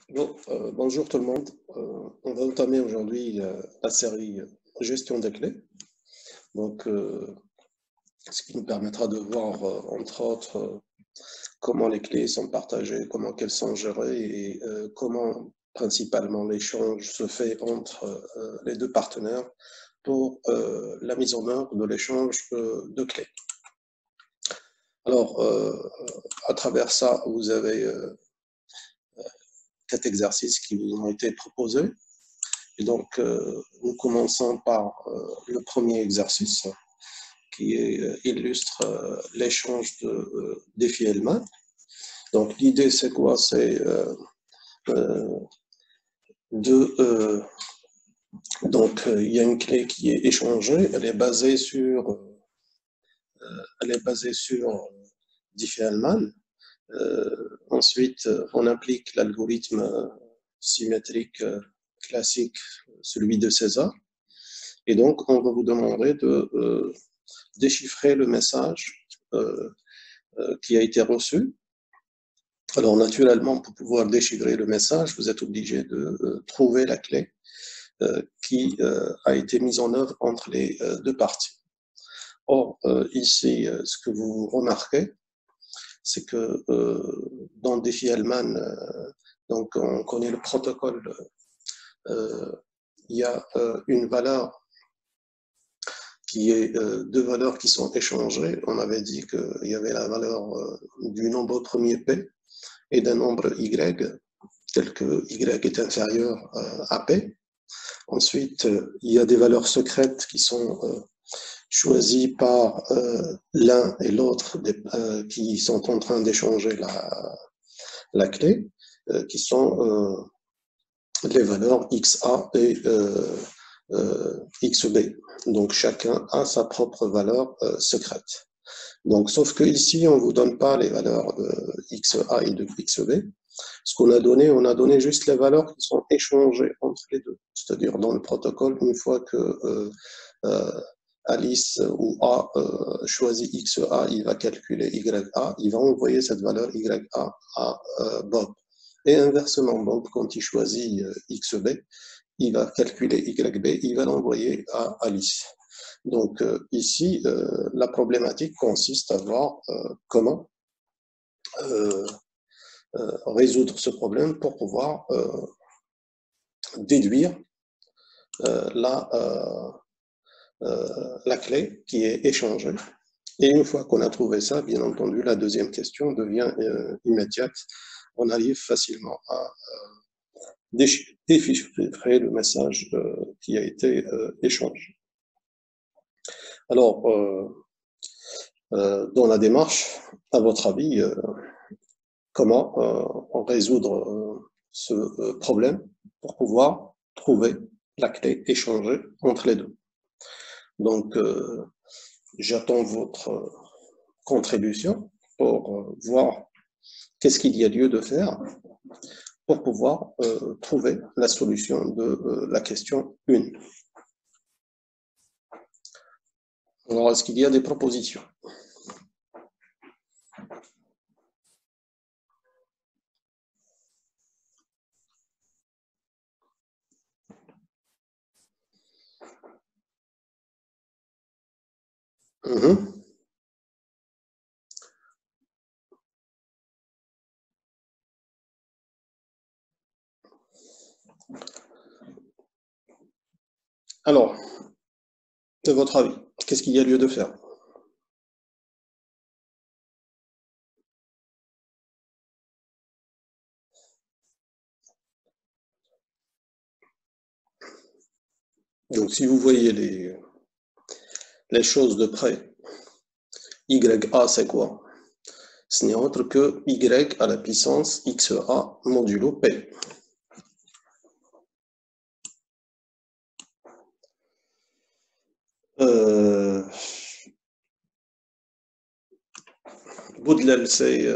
Bonjour tout le monde. On va entamer aujourd'hui la série gestion des clés. Donc, ce qui nous permettra de voir, entre autres, comment les clés sont partagées, comment qu'elles sont gérées et comment principalement l'échange se fait entre les deux partenaires pour la mise en œuvre de l'échange de clés. Alors, à travers ça, vous avez 4 exercices qui vous ont été proposés. Et donc, nous commençons par le premier exercice qui illustre l'échange de défis Hellman. Donc, l'idée, c'est quoi? C'est donc, il y a une clé qui est échangée, elle est basée sur défi Hellman. Ensuite, on applique l'algorithme symétrique classique, celui de César. Et donc, on va vous demander de déchiffrer le message qui a été reçu. Alors, naturellement, pour pouvoir déchiffrer le message, vous êtes obligé de trouver la clé qui a été mise en œuvre entre les deux parties. Or, ici, ce que vous remarquez, c'est que dans le défi Hellman, donc on connaît le protocole, il y a une valeur qui est deux valeurs qui sont échangées. On avait dit qu'il y avait la valeur du nombre premier P et d'un nombre Y, tel que Y est inférieur à P. Ensuite, il y a des valeurs secrètes qui sont choisies par l'un et l'autre qui sont en train d'échanger la clé, qui sont les valeurs XA et XB. Donc, chacun a sa propre valeur secrète. Donc, sauf que ici, on ne vous donne pas les valeurs de XA et de XB. Ce qu'on a donné juste les valeurs qui sont échangées entre les deux. C'est-à-dire, dans le protocole, une fois que Alice ou A choisit XA, il va calculer YA, il va envoyer cette valeur YA à Bob. Et inversement, Bob, quand il choisit XB, il va calculer YB, il va l'envoyer à Alice. Donc ici, la problématique consiste à voir comment résoudre ce problème pour pouvoir déduire la clé qui est échangée. Et une fois qu'on a trouvé ça, bien entendu, la deuxième question devient immédiate. On arrive facilement à déchiffrer le message qui a été échangé. Alors, dans la démarche, à votre avis, comment résoudre ce problème pour pouvoir trouver la clé échangée entre les deux? Donc, j'attends votre contribution pour voir qu'est-ce qu'il y a lieu de faire pour pouvoir trouver la solution de la question 1. Alors, est-ce qu'il y a des propositions? Alors, de votre avis, qu'est-ce qu'il y a lieu de faire? Donc, si vous voyez les choses de près, YA, c'est quoi? Ce n'est autre que Y à la puissance XA modulo P. Boudlel, c'est...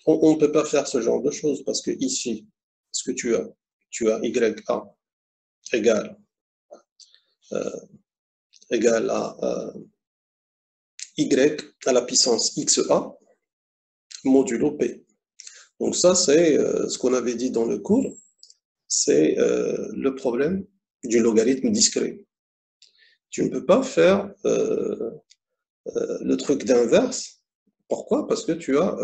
on ne peut pas faire ce genre de choses parce que ici, ce que tu as YA égale à Y à la puissance XA modulo P. Donc ça, c'est ce qu'on avait dit dans le cours, c'est le problème du logarithme discret. Tu ne peux pas faire le truc d'inverse. Pourquoi? Parce que tu as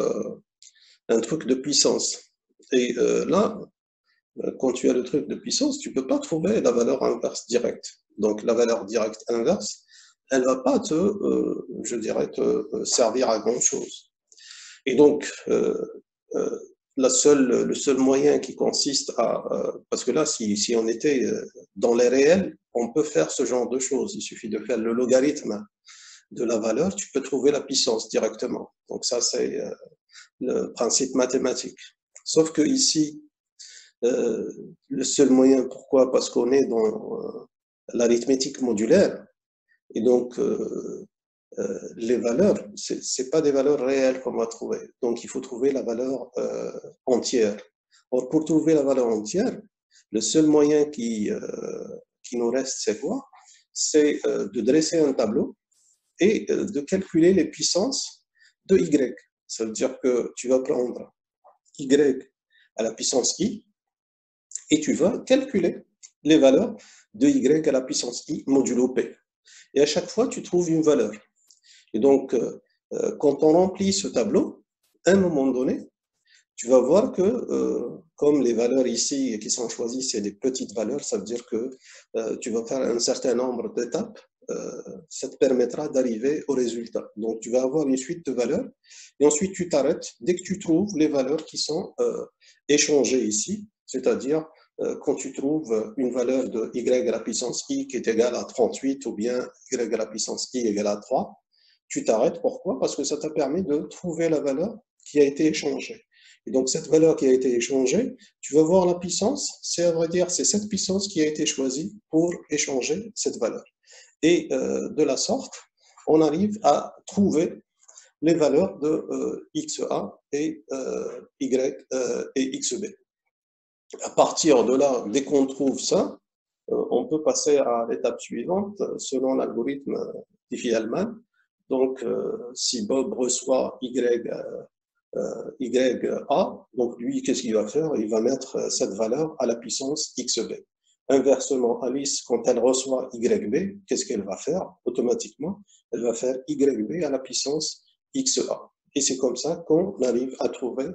un truc de puissance. Et là, quand tu as le truc de puissance, tu ne peux pas trouver la valeur inverse directe. Donc la valeur directe inverse, elle ne va pas te, je dirais, te servir à grand-chose. Et donc, le seul moyen qui consiste à... parce que là, si on était dans les réels, on peut faire ce genre de choses. Il suffit de faire le logarithme de la valeur, tu peux trouver la puissance directement. Donc ça, c'est le principe mathématique. Sauf que ici, le seul moyen, pourquoi? Parce qu'on est dans l'arithmétique modulaire. Et donc, les valeurs, ce n'est pas des valeurs réelles qu'on va trouver. Donc, il faut trouver la valeur entière. Or, pour trouver la valeur entière, le seul moyen qui nous reste, c'est quoi? C'est de dresser un tableau et de calculer les puissances de y. Ça veut dire que tu vas prendre y à la puissance i et tu vas calculer les valeurs de y à la puissance i modulo p. Et à chaque fois, tu trouves une valeur. Et donc, quand on remplit ce tableau, à un moment donné, tu vas voir que, comme les valeurs ici qui sont choisies, c'est des petites valeurs, ça veut dire que tu vas faire un certain nombre d'étapes, ça te permettra d'arriver au résultat. Donc, tu vas avoir une suite de valeurs, et ensuite tu t'arrêtes dès que tu trouves les valeurs qui sont échangées ici, c'est-à-dire quand tu trouves une valeur de y à la puissance i qui est égale à 38, ou bien y à la puissance i égale à 3, tu t'arrêtes. Pourquoi? Parce que ça t'a permis de trouver la valeur qui a été échangée. Et donc, cette valeur qui a été échangée, tu vas voir la puissance, c'est à vrai dire, c'est cette puissance qui a été choisie pour échanger cette valeur. Et de la sorte, on arrive à trouver les valeurs de xa et y et xb. À partir de là, dès qu'on trouve ça, on peut passer à l'étape suivante selon l'algorithme Diffie-Hellman. Donc, si Bob reçoit YA, donc lui, qu'est-ce qu'il va faire? Il va mettre cette valeur à la puissance XB. Inversement, Alice, quand elle reçoit YB, qu'est-ce qu'elle va faire? Automatiquement, elle va faire YB à la puissance XA. Et c'est comme ça qu'on arrive à trouver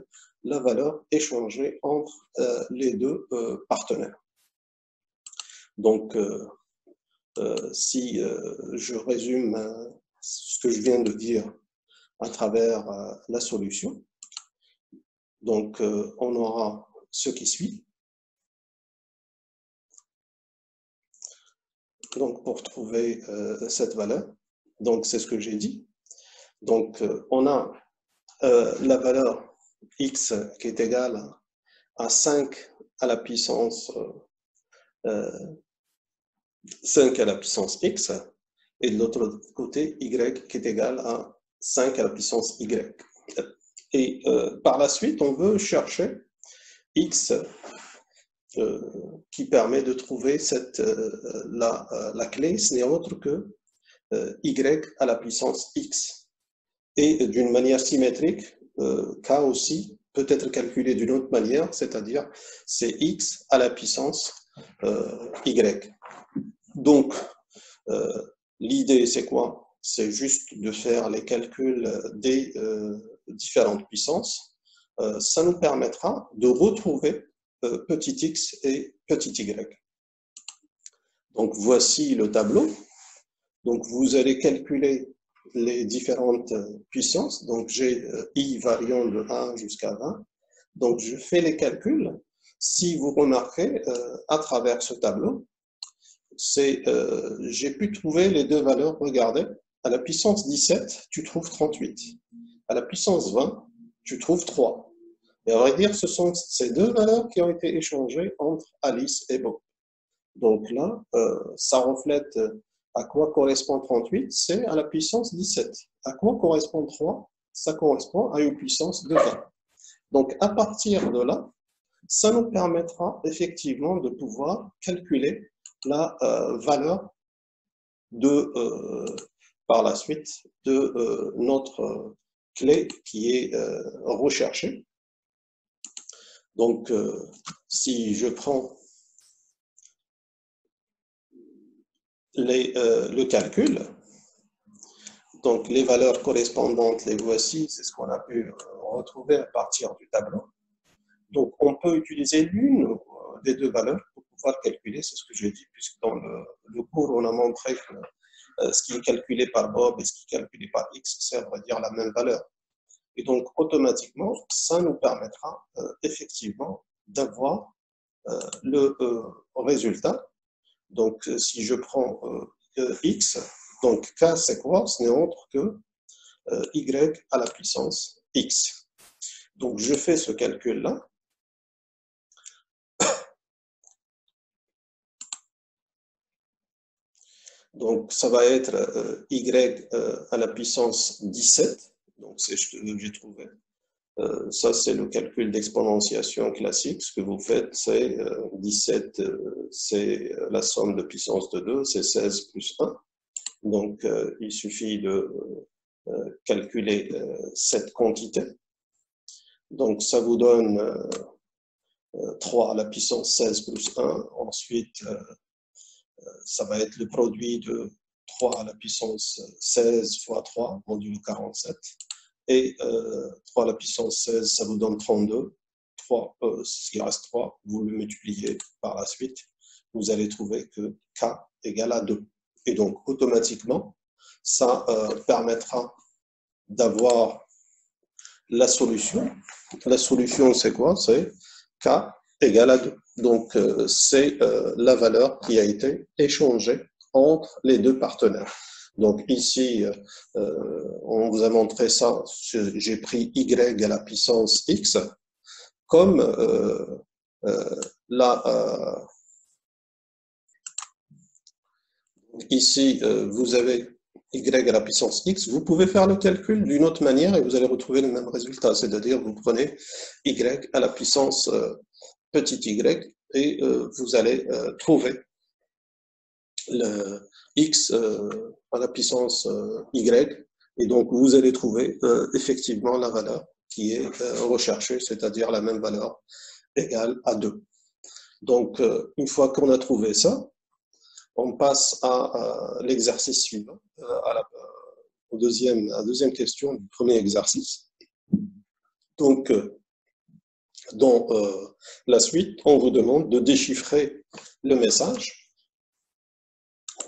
la valeur échangée entre les deux partenaires. Donc, si je résume ce que je viens de dire à travers la solution, donc on aura ce qui suit. Donc, pour trouver cette valeur, donc c'est ce que j'ai dit. Donc, on a la valeur x qui est égale à 5 à la puissance 5 à la puissance x, et de l'autre côté, y qui est égal à 5 à la puissance y. Et par la suite, on veut chercher x qui permet de trouver la clé, ce n'est autre que y à la puissance x. Et d'une manière symétrique, k aussi peut être calculé d'une autre manière, c'est-à-dire c'est x à la puissance y. Donc, l'idée, c'est quoi? C'est juste de faire les calculs des différentes puissances. Ça nous permettra de retrouver petit x et petit y. Donc, voici le tableau. Donc, vous allez calculer les différentes puissances. Donc, j'ai i variant de 1 jusqu'à 20. Donc, je fais les calculs. Si vous remarquez, à travers ce tableau, j'ai pu trouver les deux valeurs. Regardez, à la puissance 17, tu trouves 38. À la puissance 20, tu trouves 3. Et à vrai dire, ce sont ces deux valeurs qui ont été échangées entre Alice et Bob. Donc là, ça reflète à quoi correspond 38, c'est à la puissance 17. À quoi correspond 3? Ça correspond à une puissance de 20. Donc à partir de là, ça nous permettra effectivement de pouvoir calculer la valeur par la suite de notre clé qui est recherchée. Donc, si je prends le calcul, donc les valeurs correspondantes, les voici, c'est ce qu'on a pu retrouver à partir du tableau. Donc, on peut utiliser l'une des deux valeurs pour pouvoir calculer, c'est ce que j'ai dit, puisque dans le cours, on a montré que ce qui est calculé par Bob et ce qui est calculé par X, ça veut dire la même valeur. Et donc, automatiquement, ça nous permettra effectivement d'avoir le résultat. Donc, si je prends X, donc K, c'est quoi? Ce n'est autre que Y à la puissance X. Donc, je fais ce calcul-là. Donc, ça va être Y à la puissance 17. Donc, c'est ce que j'ai trouvé. Ça, c'est le calcul d'exponentiation classique. Ce que vous faites, c'est 17, c'est la somme de puissance de 2, c'est 16 plus 1. Donc, il suffit de calculer cette quantité. Donc, ça vous donne 3 à la puissance 16 plus 1. Ensuite, ça va être le produit de 3 à la puissance 16 fois 3, modulo 47. Et 3 à la puissance 16, ça vous donne 32. 3, s'il reste 3, vous le multipliez par la suite. Vous allez trouver que K égale à 2. Et donc, automatiquement, ça permettra d'avoir la solution. La solution, c'est quoi? C'est K égale à 2. Donc, c'est la valeur qui a été échangée entre les deux partenaires. Donc, ici, on vous a montré ça. J'ai pris Y à la puissance X comme ici, vous avez Y à la puissance X. Vous pouvez faire le calcul d'une autre manière et vous allez retrouver le même résultat. C'est-à-dire, vous prenez Y à la puissance petit y et vous allez trouver le X à la puissance Y. Et donc, vous allez trouver effectivement la valeur qui est recherchée, c'est-à-dire la même valeur égale à 2. Donc, une fois qu'on a trouvé ça, on passe à l'exercice suivant, à la deuxième question du premier exercice. Donc, dans la suite, on vous demande de déchiffrer le message.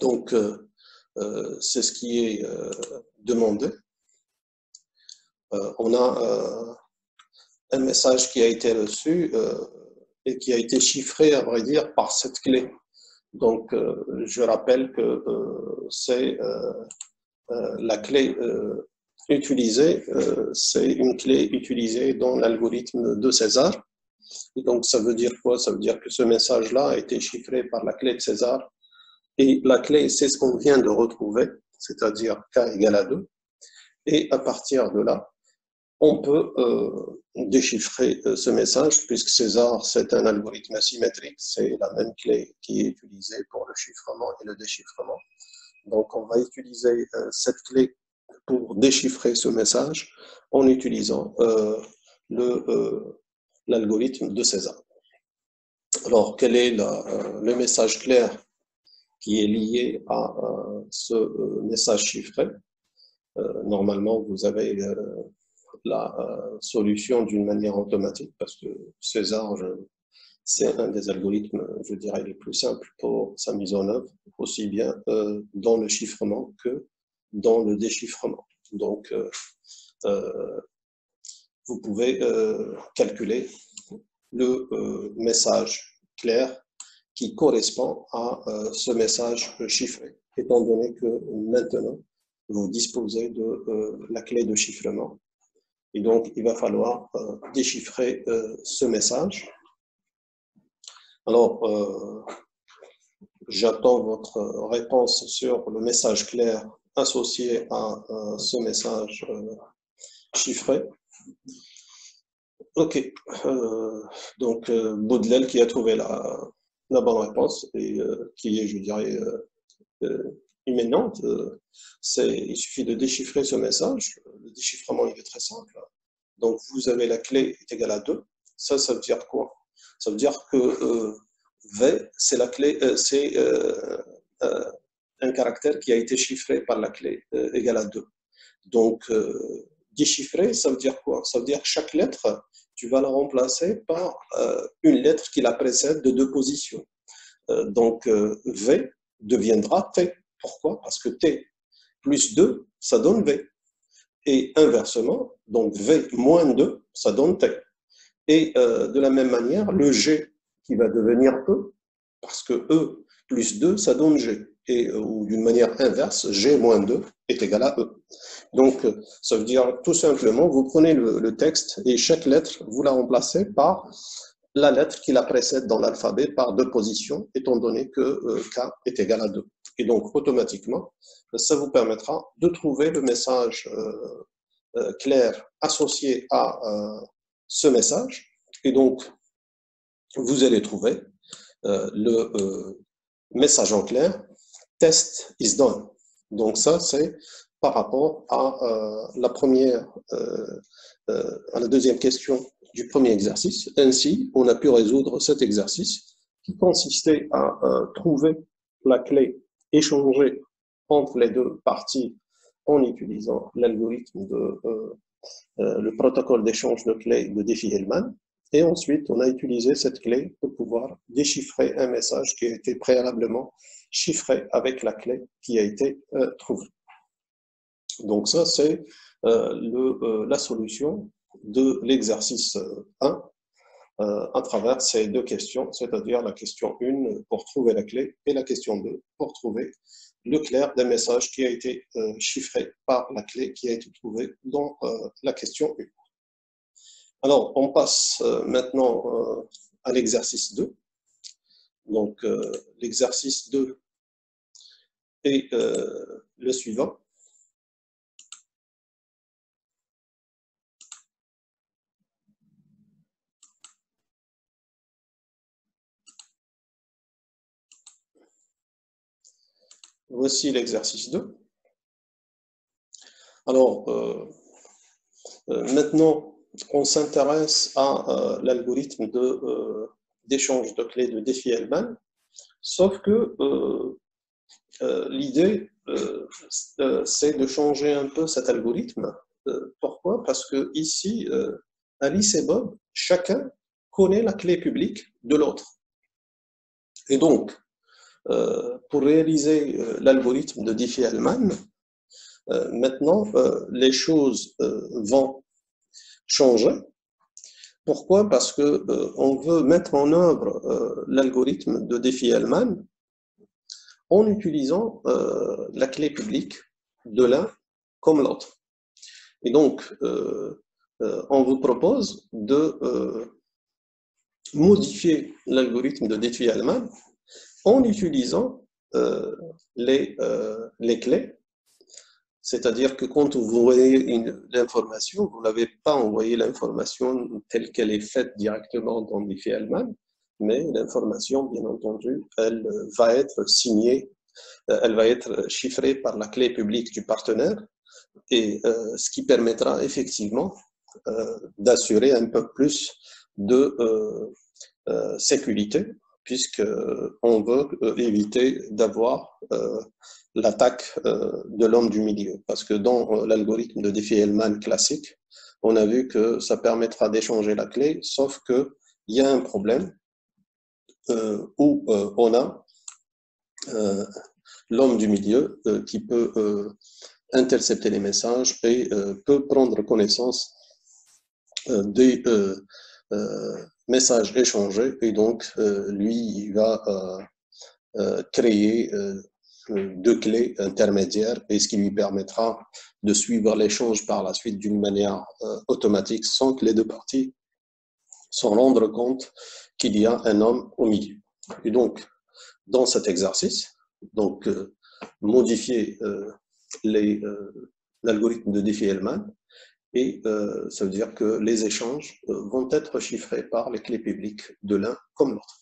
Donc, c'est ce qui est demandé. On a un message qui a été reçu et qui a été chiffré, à vrai dire, par cette clé. Donc, je rappelle que c'est la clé utilisée, c'est une clé utilisée dans l'algorithme de César. Et donc, ça veut dire quoi? Ça veut dire que ce message-là a été chiffré par la clé de César. Et la clé, c'est ce qu'on vient de retrouver, c'est-à-dire K égale à 2. Et à partir de là, on peut déchiffrer ce message, puisque César, c'est un algorithme asymétrique, c'est la même clé qui est utilisée pour le chiffrement et le déchiffrement. Donc, on va utiliser cette clé pour déchiffrer ce message en utilisant l'algorithme de César. Alors, quel est le message clair qui est lié à ce message chiffré? Normalement, vous avez la solution d'une manière automatique parce que César, c'est un des algorithmes, je dirais, les plus simples pour sa mise en œuvre, aussi bien dans le chiffrement que dans le déchiffrement. Donc, vous pouvez calculer le message clair qui correspond à ce message chiffré, étant donné que maintenant, vous disposez de la clé de chiffrement. Et donc, il va falloir déchiffrer ce message. Alors, j'attends votre réponse sur le message clair associé à ce message chiffré. Ok, donc Baudelaire qui a trouvé la bonne réponse et qui est, je dirais, imminente, il suffit de déchiffrer ce message. Le déchiffrement il est très simple. Donc vous avez la clé est égale à 2. Ça veut dire quoi? Ça veut dire que V, c'est la clé, un caractère qui a été chiffré par la clé égale à 2. Donc, déchiffrer, ça veut dire quoi? Ça veut dire que chaque lettre, tu vas la remplacer par une lettre qui la précède de 2 positions. Donc, V deviendra T. Pourquoi? Parce que T plus 2, ça donne V. Et inversement, donc V moins 2, ça donne T. Et de la même manière, le G qui va devenir E, parce que E plus 2, ça donne G. Et ou d'une manière inverse, G moins 2 est égal à E. Donc, ça veut dire tout simplement, vous prenez le texte et chaque lettre, vous la remplacez par la lettre qui la précède dans l'alphabet par 2 positions, étant donné que K est égal à 2. Et donc, automatiquement, ça vous permettra de trouver le message clair associé à ce message. Et donc, vous allez trouver le message en clair, test is done. Donc ça, c'est par rapport à la première, à la deuxième question du premier exercice. Ainsi, on a pu résoudre cet exercice qui consistait à trouver la clé échangée entre les deux parties en utilisant l'algorithme de le protocole d'échange de clés de Diffie-Hellman. Et ensuite, on a utilisé cette clé pour pouvoir déchiffrer un message qui a été préalablement chiffré avec la clé qui a été trouvée. Donc ça, c'est la solution de l'exercice 1 à travers ces 2 questions, c'est-à-dire la question 1 pour trouver la clé et la question 2 pour trouver le clair d'un message qui a été chiffré par la clé qui a été trouvée dans la question 1. Alors, on passe maintenant à l'exercice 2. Donc, l'exercice 2 est le suivant. Voici l'exercice 2. Alors, maintenant, on s'intéresse à l'algorithme d'échange de clés de Diffie-Hellman, sauf que l'idée, c'est de changer un peu cet algorithme. Pourquoi? Parce que ici, Alice et Bob, chacun connaît la clé publique de l'autre. Et donc, pour réaliser l'algorithme de Diffie-Hellman, maintenant, les choses vont changer. Pourquoi? Parce que on veut mettre en œuvre l'algorithme de Diffie-Hellman en utilisant la clé publique de l'un comme l'autre. Et donc, on vous propose de modifier l'algorithme de Diffie-Hellman en utilisant les clés. C'est-à-dire que quand vous voyez l'information, vous n'avez pas envoyé l'information telle qu'elle est faite directement dans Diffie-Hellman, mais l'information, bien entendu, elle va être signée, elle va être chiffrée par la clé publique du partenaire, et ce qui permettra effectivement d'assurer un peu plus de sécurité, puisqu'on veut éviter d'avoir l'attaque de l'homme du milieu. Parce que dans l'algorithme de Diffie-Hellman classique, on a vu que ça permettra d'échanger la clé, sauf qu'il y a un problème où on a l'homme du milieu qui peut intercepter les messages et peut prendre connaissance des messages échangés, et donc lui, il va créer 2 clés intermédiaires, et ce qui lui permettra de suivre l'échange par la suite d'une manière automatique sans que les 2 parties s'en rendent compte qu'il y a un homme au milieu. Et donc, dans cet exercice, donc modifier l'algorithme de Diffie-Hellman, et ça veut dire que les échanges vont être chiffrés par les clés publiques de l'un comme l'autre.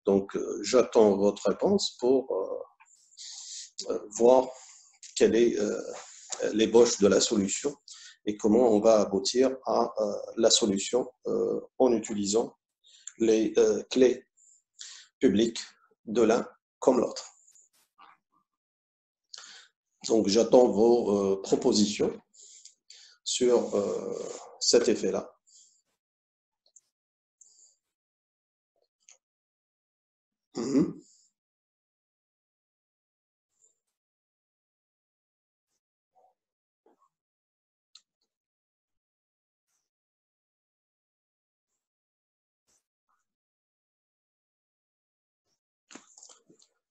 Donc, j'attends votre réponse pour voir quelle est l'ébauche de la solution et comment on va aboutir à la solution en en utilisant les clés publiques de l'un comme l'autre. Donc, j'attends vos propositions sur cet effet-là.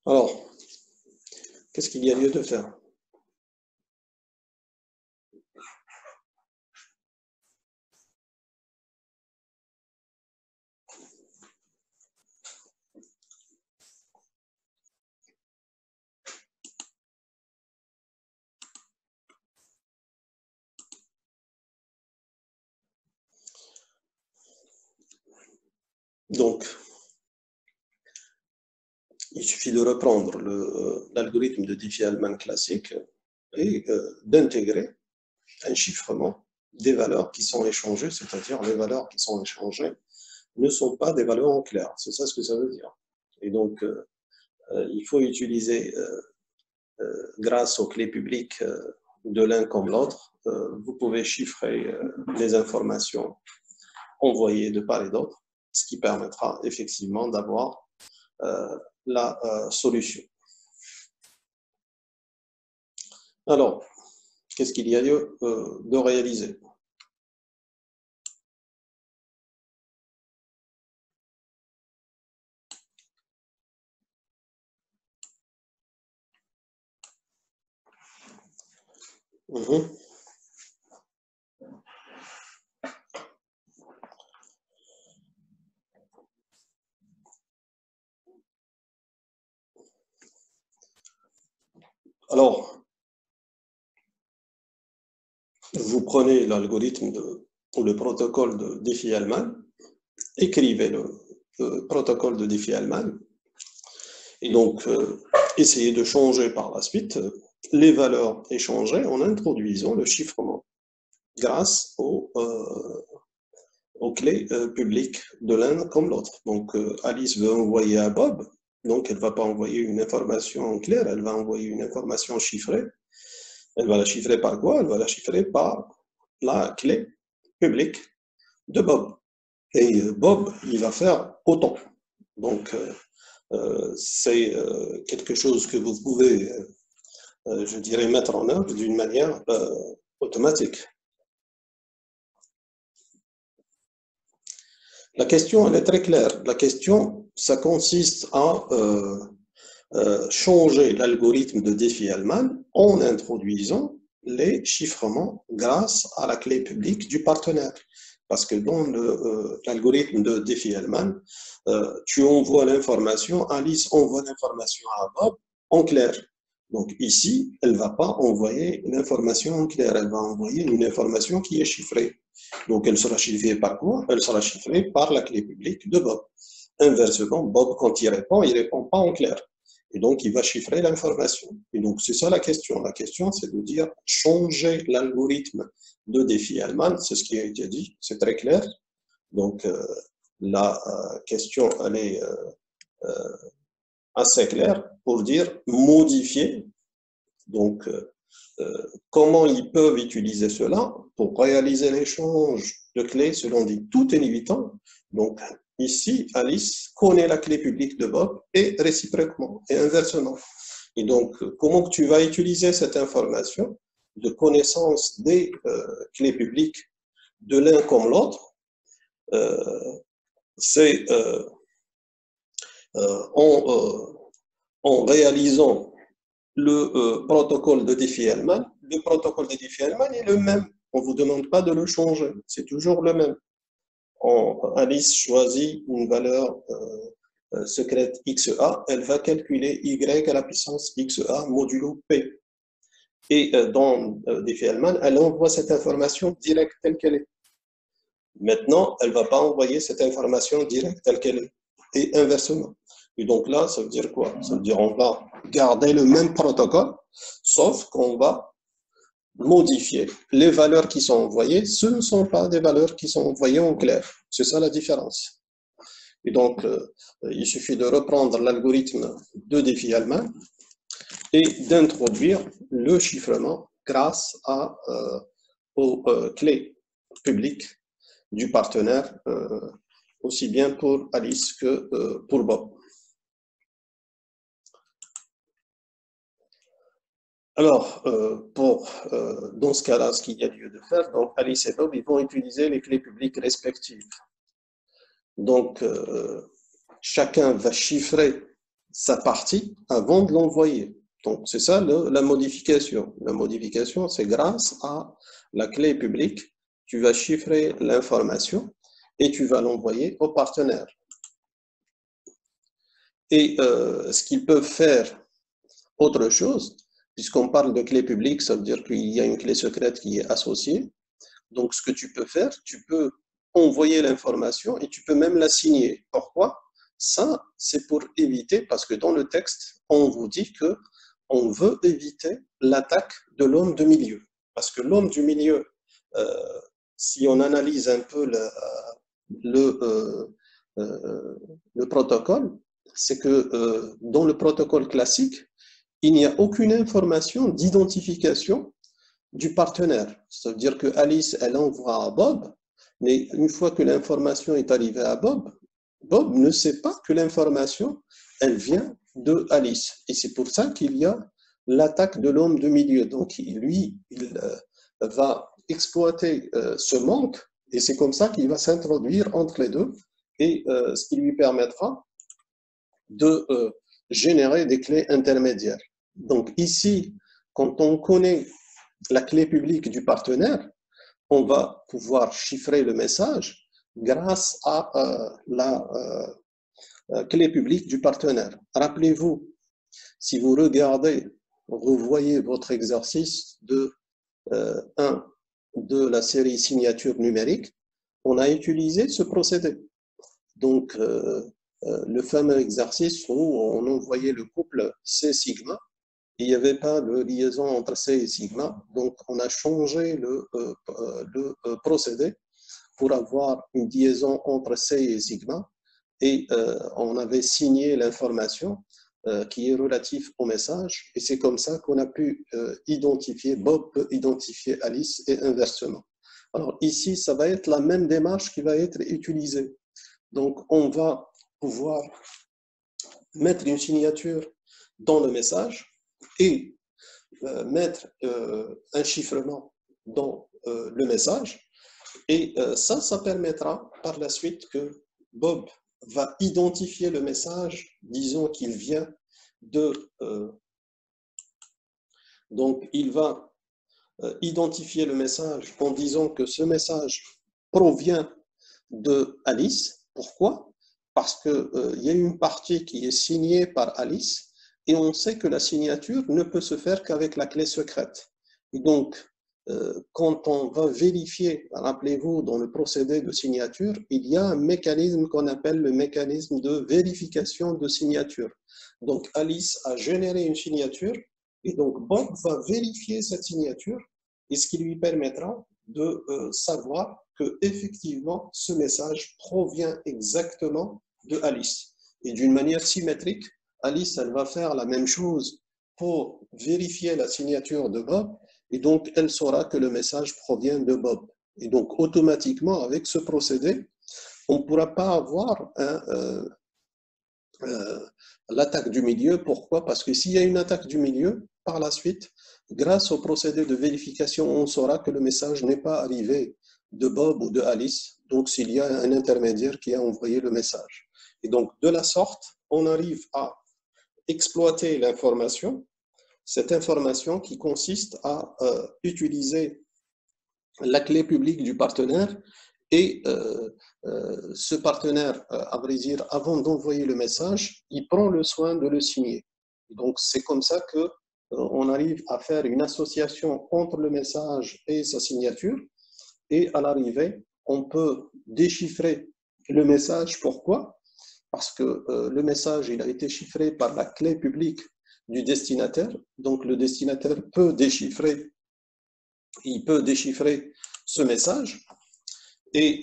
Alors, qu'est-ce qu'il y a lieu de faire? Donc, il suffit de reprendre l'algorithme de Diffie-Hellman classique et d'intégrer un chiffrement des valeurs qui sont échangées, c'est-à-dire les valeurs qui sont échangées ne sont pas des valeurs en clair. C'est ça ce que ça veut dire. Et donc, il faut utiliser, grâce aux clés publiques de l'un comme l'autre, vous pouvez chiffrer les informations envoyées de part et d'autre, ce qui permettra effectivement d'avoir la solution. Alors, qu'est-ce qu'il y a lieu de réaliser? Alors, vous prenez l'algorithme ou le protocole de Diffie-Hellman, écrivez le protocole de Diffie-Hellman, et donc essayez de changer par la suite les valeurs échangées en introduisant le chiffrement grâce aux clés publiques de l'un comme l'autre. Donc Alice veut envoyer à Bob, donc elle ne va pas envoyer une information en clair, elle va envoyer une information chiffrée. Elle va la chiffrer par quoi? Elle va la chiffrer par la clé publique de Bob. Et Bob, il va faire autant. Donc, c'est quelque chose que vous pouvez, je dirais, mettre en œuvre d'une manière automatique. La question, elle est très claire. La question, ça consiste à changer l'algorithme de Diffie-Hellman en introduisant les chiffrements grâce à la clé publique du partenaire. Parce que dans l'algorithme de Diffie-Hellman, tu envoies l'information, Alice envoie l'information à Bob en clair. Donc ici, elle ne va pas envoyer l'information en clair, elle va envoyer une information qui est chiffrée. Donc elle sera chiffrée par quoi? Elle sera chiffrée par la clé publique de Bob. Inversement, Bob, quand il ne répond pas en clair. Et donc, il va chiffrer l'information. Et donc, c'est ça la question. La question, c'est de dire changer l'algorithme de Diffie-Hellman. C'est ce qui a été dit. C'est très clair. Donc, la question, elle est assez claire pour dire modifier. Donc, comment ils peuvent utiliser cela pour réaliser l'échange de clés selon dit tout en évitant. Donc, ici, Alice connaît la clé publique de Bob et réciproquement, et inversement. Et donc, comment tu vas utiliser cette information de connaissance des clés publiques de l'un comme l'autre, c'est en réalisant le protocole de Diffie-Hellman. Le protocole de Diffie-Hellman est le même. On ne vous demande pas de le changer. C'est toujours le même. Alice choisit une valeur secrète XA, elle va calculer Y à la puissance XA modulo P. Et dans Diffie-Hellman, elle envoie cette information directe telle qu'elle est. Maintenant, elle ne va pas envoyer cette information directe telle qu'elle est. Et inversement. Et donc là, ça veut dire quoi? Ça veut dire qu'on va garder le même protocole, sauf qu'on va modifier les valeurs qui sont envoyées. Ce ne sont pas des valeurs qui sont envoyées en clair. C'est ça la différence. Et donc, il suffit de reprendre l'algorithme de Diffie-Hellman et d'introduire le chiffrement grâce aux clés publiques du partenaire, aussi bien pour Alice que pour Bob. Alors, dans ce cas-là, ce qu'il y a lieu de faire, donc Alice et Bob, ils vont utiliser les clés publiques respectives. Donc, chacun va chiffrer sa partie avant de l'envoyer. Donc, c'est ça la modification. La modification, c'est grâce à la clé publique, tu vas chiffrer l'information et tu vas l'envoyer au partenaire. Et ce qu'ils peuvent faire autre chose, puisqu'on parle de clé publique, ça veut dire qu'il y a une clé secrète qui est associée. Donc, ce que tu peux faire, tu peux envoyer l'information et tu peux même la signer. Pourquoi? Ça, c'est pour éviter, parce que dans le texte, on vous dit que on veut éviter l'attaque de l'homme de milieu. Parce que l'homme du milieu, si on analyse un peu le protocole, c'est que dans le protocole classique, il n'y a aucune information d'identification du partenaire. Ça veut dire que Alice, elle envoie à Bob, mais une fois que l'information est arrivée à Bob, Bob ne sait pas que l'information, elle vient de Alice. Et c'est pour ça qu'il y a l'attaque de l'homme de milieu. Donc, lui, il va exploiter ce manque, et c'est comme ça qu'il va s'introduire entre les deux, et ce qui lui permettra de générer des clés intermédiaires. Donc ici, quand on connaît la clé publique du partenaire, on va pouvoir chiffrer le message grâce à la clé publique du partenaire. Rappelez-vous, si vous regardez, revoyez votre exercice de 1 de la série signature numérique, on a utilisé ce procédé. Donc, le fameux exercice où on envoyait le couple C sigma, il n'y avait pas de liaison entre C et sigma, donc on a changé le procédé pour avoir une liaison entre C et sigma, et on avait signé l'information qui est relative au message, et c'est comme ça qu'on a pu identifier, Bob peut identifier Alice et inversement. Alors ici, ça va être la même démarche qui va être utilisée. Donc, on va pouvoir mettre une signature dans le message et mettre un chiffrement dans le message. Et ça permettra par la suite que Bob va identifier le message, disons qu'il vient de... donc, il va identifier le message en disant que ce message provient de Alice. Pourquoi? Parce qu'il y a une partie qui est signée par Alice et on sait que la signature ne peut se faire qu'avec la clé secrète. Et donc, quand on va vérifier, rappelez-vous, dans le procédé de signature, il y a un mécanisme qu'on appelle le mécanisme de vérification de signature. Donc, Alice a généré une signature et donc Bob va vérifier cette signature et ce qui lui permettra de savoir que effectivement ce message provient exactement de Alice. Et d'une manière symétrique, Alice, elle va faire la même chose pour vérifier la signature de Bob, et donc elle saura que le message provient de Bob. Et donc automatiquement, avec ce procédé, on ne pourra pas avoir l'attaque du milieu. Pourquoi? Parce que s'il y a une attaque du milieu, par la suite, grâce au procédé de vérification, on saura que le message n'est pas arrivé de Bob ou de Alice, donc s'il y a un intermédiaire qui a envoyé le message. Et donc, de la sorte, on arrive à exploiter l'information, cette information qui consiste à utiliser la clé publique du partenaire et ce partenaire, à vrai dire, avant d'envoyer le message, il prend le soin de le signer. Donc, c'est comme ça que on arrive à faire une association entre le message et sa signature. Et à l'arrivée, on peut déchiffrer le message. Pourquoi? Parce que le message, il a été chiffré par la clé publique du destinataire. Donc, le destinataire peut déchiffrer il peut déchiffrer ce message et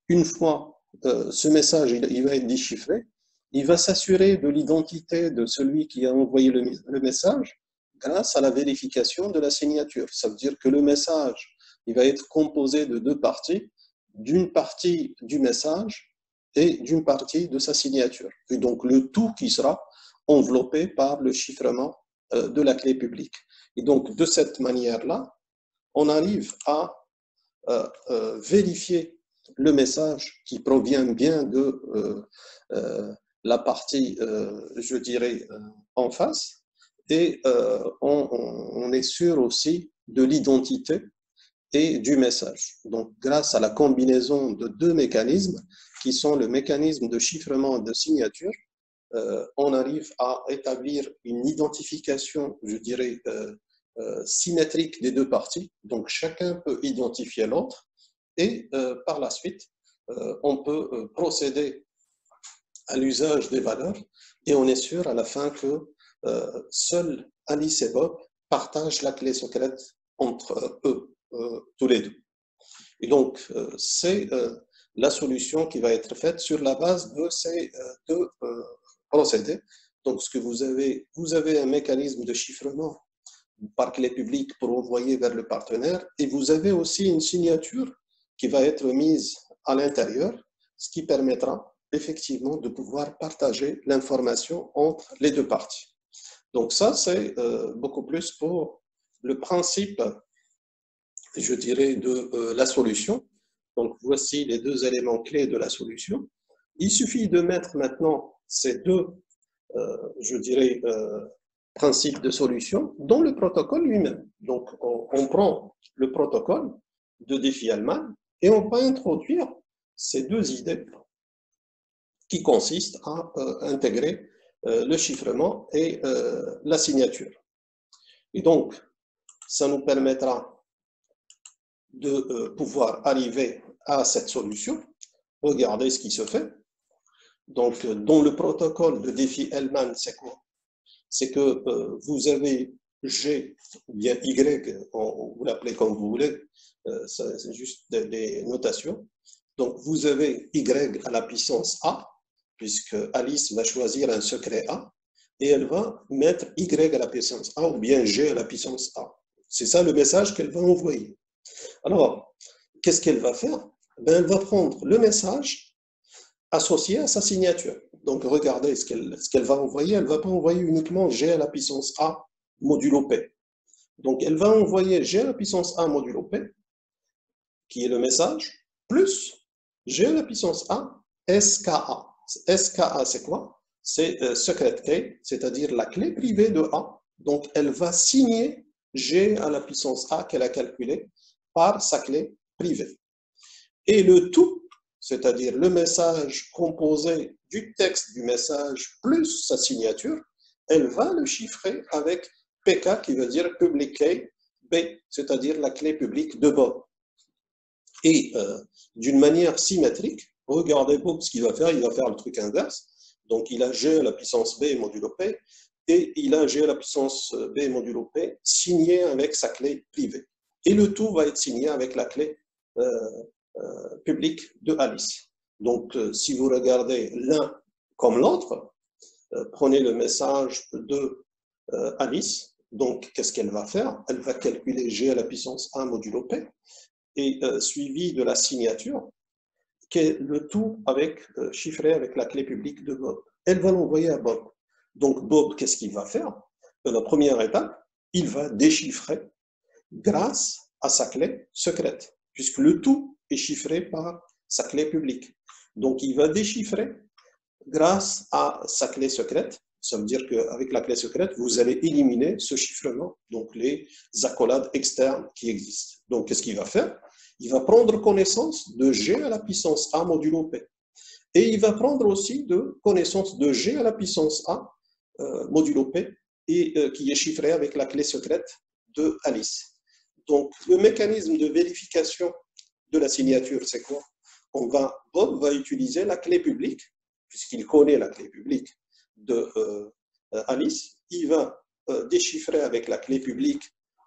une fois ce message il va être déchiffré, il va s'assurer de l'identité de celui qui a envoyé le message grâce à la vérification de la signature. Ça veut dire que le message il va être composé de deux parties, d'une partie du message et d'une partie de sa signature. Et donc le tout qui sera enveloppé par le chiffrement de la clé publique. Et donc de cette manière-là, on arrive à vérifier le message qui provient bien de la partie, je dirais, en face, et on est sûr aussi de l'identité et du message. Donc, grâce à la combinaison de deux mécanismes, qui sont le mécanisme de chiffrement et de signature, on arrive à établir une identification, je dirais, symétrique des deux parties. Donc, chacun peut identifier l'autre et par la suite, on peut procéder à l'usage des valeurs et on est sûr à la fin que seuls Alice et Bob partagent la clé secrète entre eux, tous les deux. Et donc, c'est la solution qui va être faite sur la base de ces deux procédés. Donc, ce que vous avez un mécanisme de chiffrement par clé publique pour envoyer vers le partenaire et vous avez aussi une signature qui va être mise à l'intérieur, ce qui permettra effectivement de pouvoir partager l'information entre les deux parties. Donc ça, c'est beaucoup plus pour le principe, je dirais, de la solution. Donc voici les deux éléments clés de la solution. Il suffit de mettre maintenant ces deux, je dirais, principes de solution dans le protocole lui-même. Donc on prend le protocole de Diffie-Hellman et on va introduire ces deux idées qui consistent à intégrer le chiffrement et la signature. Et donc, ça nous permettra de pouvoir arriver à cette solution. Regardez ce qui se fait. Donc, dans le protocole de Diffie-Hellman, c'est quoi? C'est que vous avez G ou bien Y, vous l'appelez comme vous voulez, c'est juste des notations. Donc, vous avez Y à la puissance A, puisque Alice va choisir un secret A, et elle va mettre Y à la puissance A ou bien G à la puissance A. C'est ça le message qu'elle va envoyer. Alors, qu'est-ce qu'elle va faire? Ben, elle va prendre le message associé à sa signature. Donc, regardez ce qu'elle va envoyer. Elle ne va pas envoyer uniquement G à la puissance A modulo P. Donc, elle va envoyer G à la puissance A modulo P, qui est le message, plus G à la puissance A SKA. SKA, c'est quoi? C'est secret key, c'est-à-dire la clé privée de A. Donc, elle va signer G à la puissance A qu'elle a calculé par sa clé privée. Et le tout, c'est-à-dire le message composé du texte du message plus sa signature, elle va le chiffrer avec PK qui veut dire public key B, c'est-à-dire la clé publique de Bob. Et d'une manière symétrique, regardez Bob ce qu'il va faire, il va faire le truc inverse. Donc il a G à la puissance B modulo P et il a G à la puissance B modulo P signé avec sa clé privée. Et le tout va être signé avec la clé publique de Alice. Donc, si vous regardez l'un comme l'autre, prenez le message de Alice. Donc, qu'est-ce qu'elle va faire? Elle va calculer G à la puissance 1 modulo P et suivi de la signature, qui est le tout avec, chiffré avec la clé publique de Bob. Elle va l'envoyer à Bob. Donc, Bob, qu'est-ce qu'il va faire? La première étape, il va déchiffrer grâce à sa clé secrète, puisque le tout est chiffré par sa clé publique. Donc, il va déchiffrer grâce à sa clé secrète. Ça veut dire qu'avec la clé secrète, vous allez éliminer ce chiffrement, donc les accolades externes qui existent. Donc, qu'est-ce qu'il va faire? Il va prendre connaissance de G à la puissance A modulo P. Et il va prendre aussi connaissance de G à la puissance A modulo P, et qui est chiffré avec la clé secrète de Alice. Donc, le mécanisme de vérification de la signature, c'est quoi? Bob va utiliser la clé publique, puisqu'il connaît la clé publique de Alice. Il va déchiffrer avec la clé publique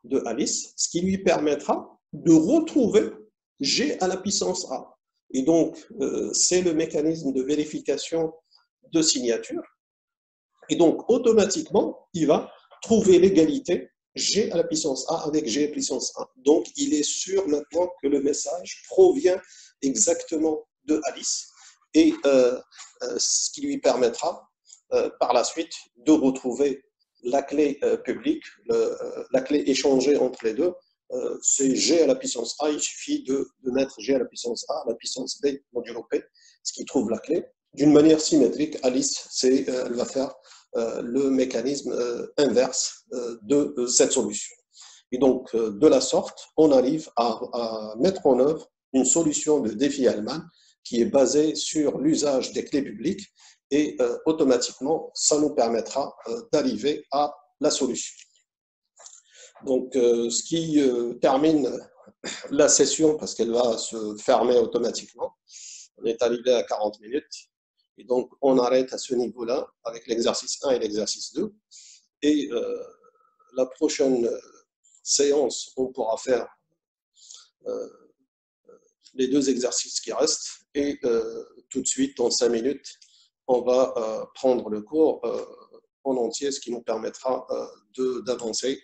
de Alice, ce qui lui permettra de retrouver G à la puissance A. Et donc, c'est le mécanisme de vérification de signature. Et donc, automatiquement, il va trouver l'égalité G à la puissance A avec G à la puissance 1. Donc, il est sûr maintenant que le message provient exactement de Alice et ce qui lui permettra par la suite de retrouver la clé publique, la clé échangée entre les deux. C'est G à la puissance A, il suffit de mettre G à la puissance A, à la puissance B modulo P, ce qui trouve la clé. D'une manière symétrique, Alice, elle va faire le mécanisme inverse de cette solution. Et donc, de la sorte, on arrive à mettre en œuvre une solution de défi Hellman qui est basée sur l'usage des clés publiques et automatiquement, ça nous permettra d'arriver à la solution. Donc, ce qui termine la session, parce qu'elle va se fermer automatiquement, on est arrivé à 40 minutes. Et donc, on arrête à ce niveau-là avec l'exercice 1 et l'exercice 2. Et la prochaine séance, on pourra faire les deux exercices qui restent. Et tout de suite, en 5 minutes, on va prendre le cours en entier, ce qui nous permettra d'avancer